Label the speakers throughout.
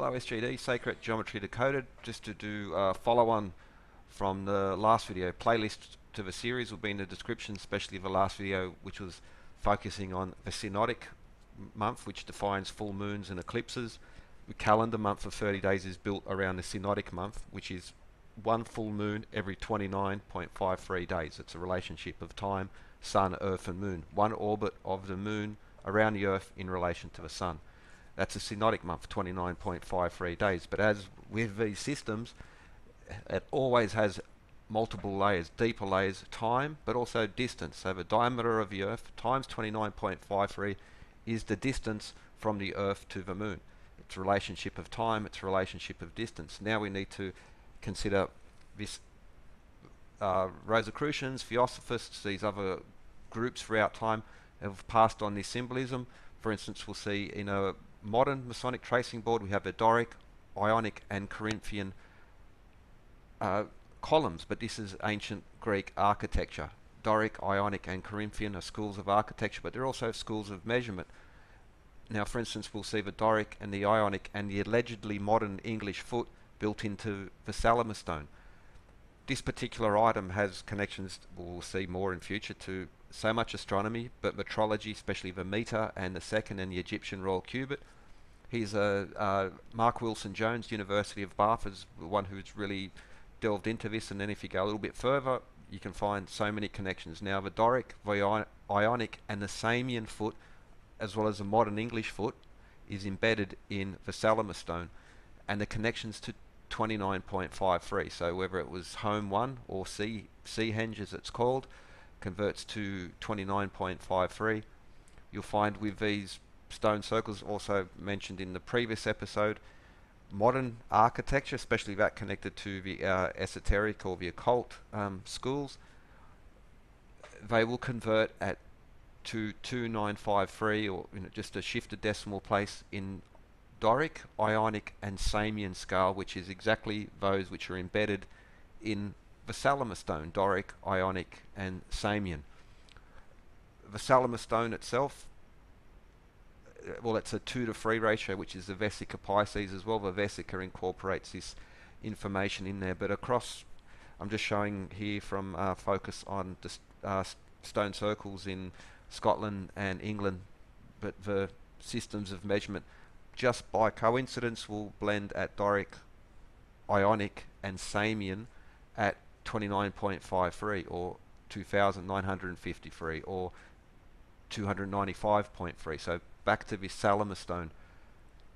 Speaker 1: Hello SGD, Sacred Geometry Decoded. Just to do a follow-on from the last video, playlist to the series will be in the description, especially the last video which was focusing on the Synodic Month, which defines full moons and eclipses. The calendar month of 30 days is built around the Synodic Month, which is one full moon every 29.53 days. It's a relationship of time, Sun, Earth and Moon. One orbit of the Moon around the Earth in relation to the Sun. That's a Synodic month, 29.53 days. But as with these systems, it always has multiple layers, deeper layers, time, but also distance. So the diameter of the Earth times 29.53 is the distance from the Earth to the Moon. It's a relationship of time, it's a relationship of distance. Now we need to consider this Rosicrucians, Theosophists, these other groups throughout time have passed on this symbolism. For instance, we'll see in a modern Masonic tracing board we have the Doric, Ionic and Corinthian columns, but this is ancient Greek architecture. Doric, Ionic and Corinthian are schools of architecture, but they're also schools of measurement. Now for instance, we'll see the Doric and the Ionic and the allegedly modern English foot built into the Salamis stone. This particular item has connections, we'll see more in future, to so much astronomy, but metrology, especially the meter and the second and the Egyptian royal cubit. He's Mark Wilson Jones, University of Bath, is the one who's really delved into this, and then if you go a little bit further you can find so many connections. Now the Doric, the Ionic and the Samian foot, as well as the modern English foot, is embedded in the Salamis stone, and the connections to 29.53. So whether it was home 1 or Seahenge as it's called, converts to 29.53. You'll find with these stone circles, also mentioned in the previous episode, modern architecture, especially that connected to the esoteric or the occult schools, they will convert at to 2953, or just a shifted decimal place in Doric, Ionic and Samian scale, which is exactly those which are embedded in the Salamis stone, Doric, Ionic and Samian. The Salamis stone itself, well, it's a 2:3 ratio, which is the Vesica Pisces as well. The Vesica incorporates this information in there, but across, I'm just showing here from focus on the stone circles in Scotland and England, but the systems of measurement just by coincidence will blend at Doric, Ionic and Samian at 29.53 or 2953 or 295.3. So back to this Salamis stone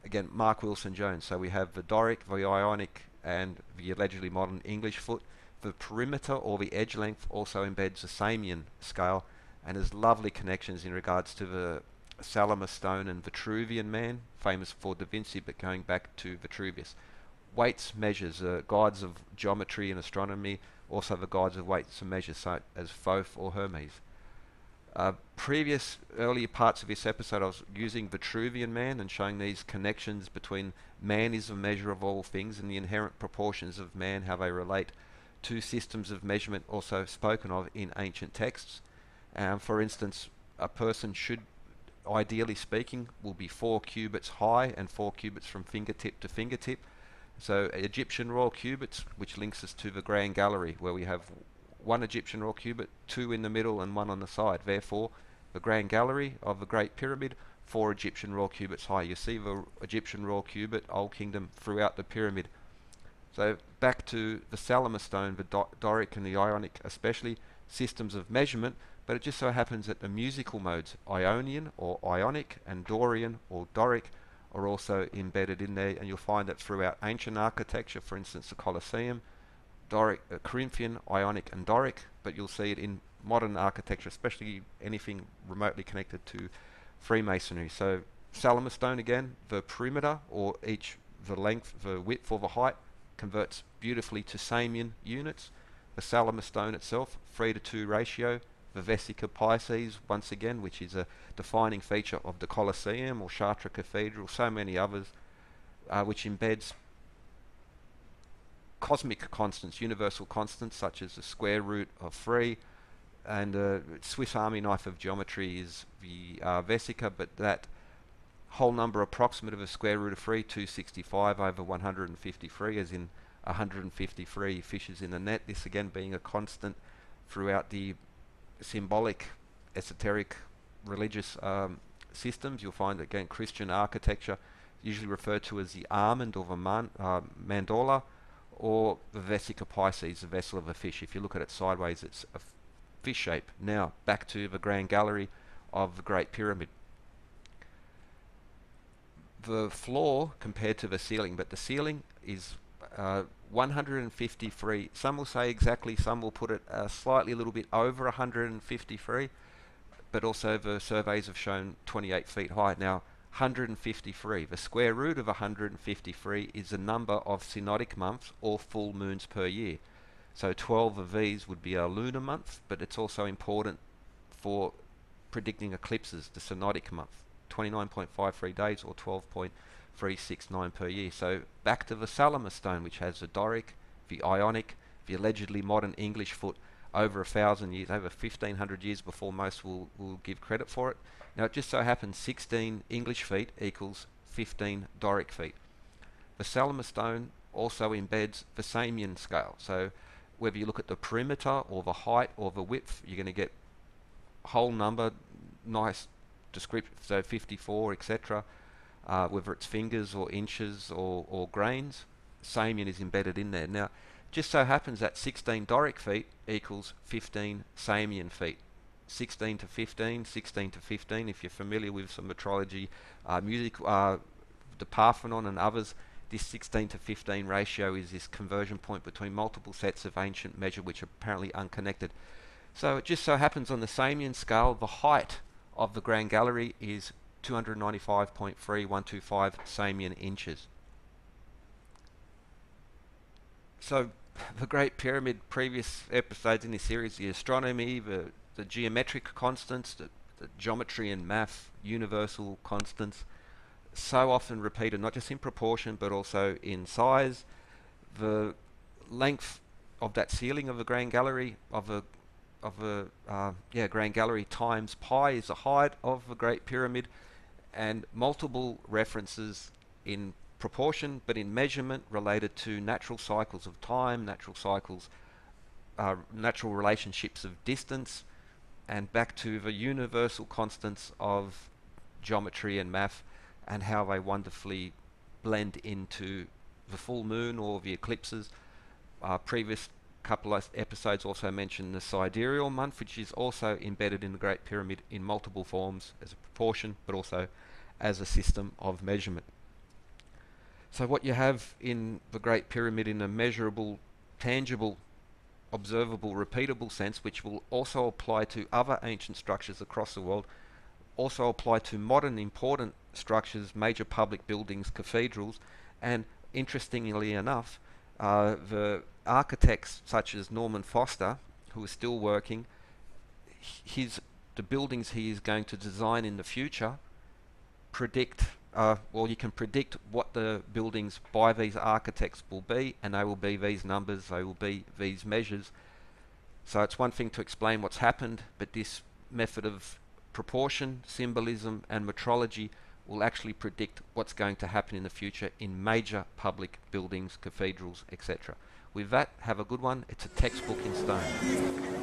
Speaker 1: again, Mark Wilson Jones. So we have the Doric, the Ionic and the allegedly modern English foot. The perimeter or the edge length also embeds the Samian scale, and there's lovely connections in regards to the Salamis stone and Vitruvian man, famous for Da Vinci, but going back to Vitruvius. Weights, measures, guides of geometry and astronomy, also the guides of weights and measures such as Thoth or Hermes. Previous earlier parts of this episode I was using Vitruvian man and showing these connections between man is the measure of all things and the inherent proportions of man, how they relate to systems of measurement also spoken of in ancient texts. For instance, a person should, ideally speaking, will be 4 cubits high and 4 cubits from fingertip to fingertip. So Egyptian royal cubits, which links us to the Grand Gallery, where we have one Egyptian royal cubit, 2 in the middle and 1 on the side. Therefore, the Grand Gallery of the Great Pyramid, 4 Egyptian royal cubits high. You see the Egyptian royal cubit, Old Kingdom, throughout the pyramid. So back to the Salamis stone, the Doric and the Ionic especially, systems of measurement, but it just so happens that the musical modes, Ionian or Ionic and Dorian or Doric, are also embedded in there, and you'll find that throughout ancient architecture, for instance the Colosseum, Doric, Corinthian, Ionic and Doric, but you'll see it in modern architecture, especially anything remotely connected to Freemasonry. So Salamis stone again, the perimeter or the length, the width or the height converts beautifully to Samian units. The Salamis stone itself, 3:2 ratio. The Vesica Pisces, once again, which is a defining feature of the Colosseum or Chartres Cathedral, so many others, which embeds cosmic constants, universal constants, such as the square root of 3, and Swiss Army knife of geometry is the Vesica, but that Whole number approximate of a square root of 3, 265 over 153, as in 153 fishes in the net. This again being a constant throughout the symbolic, esoteric, religious systems. You'll find again Christian architecture usually referred to as the almond or the mandorla, or the vesica pisces, the vessel of a fish. If you look at it sideways, it's a fish shape. Now back to the Grand Gallery of the Great Pyramid. The floor compared to the ceiling, but the ceiling is 153. Some will say exactly, some will put it slightly a little bit over 153, but also the surveys have shown 28 feet high. Now 153, the square root of 153 is the number of synodic months or full moons per year. So 12 of these would be a lunar month, but it's also important for predicting eclipses, the synodic month. 29.53 days or 12.369 per year. So back to the Salamis stone, which has the Doric, the Ionic, the allegedly modern English foot over 1,000 years, over 1,500 years before most will give credit for it. Now it just so happens 16 English feet equals 15 Doric feet. The Salamis stone also embeds the Samian scale. So whether you look at the perimeter or the height or the width, you're going to get whole number, nice description, so 54, etc. Whether it's fingers or inches or grains, Samian is embedded in there. Now, just so happens that 16 Doric feet equals 15 Samian feet. 16 to 15, 16 to 15. If you're familiar with some metrology, music, the Parthenon and others, this 16 to 15 ratio is this conversion point between multiple sets of ancient measure which are apparently unconnected. So it just so happens on the Samian scale, the height of the Grand Gallery is 295.3125 Samian inches. So the Great Pyramid, previous episodes in this series, the astronomy, the geometric constants, the geometry and math, universal constants, so often repeated, not just in proportion but also in size. The length of that ceiling of the Grand Gallery Grand Gallery times pi is the height of the Great Pyramid, and multiple references in proportion but in measurement related to natural cycles of time, natural relationships of distance, and back to the universal constants of geometry and math and how they wonderfully blend into the full moon or the eclipses. Previous couple of episodes also mentioned the sidereal month, which is also embedded in the Great Pyramid in multiple forms as a proportion but also as a system of measurement. So what you have in the Great Pyramid in a measurable, tangible, observable, repeatable sense, which will also apply to other ancient structures across the world, also apply to modern important structures, major public buildings, cathedrals, and interestingly enough, the architects such as Norman Foster, who is still working, the buildings he is going to design in the future you can predict what the buildings by these architects will be, and they will be these numbers, they will be these measures. So it's one thing to explain what's happened, but this method of proportion, symbolism, and metrology will actually predict what's going to happen in the future in major public buildings, cathedrals, etc. With that, have a good one. It's a textbook in stone.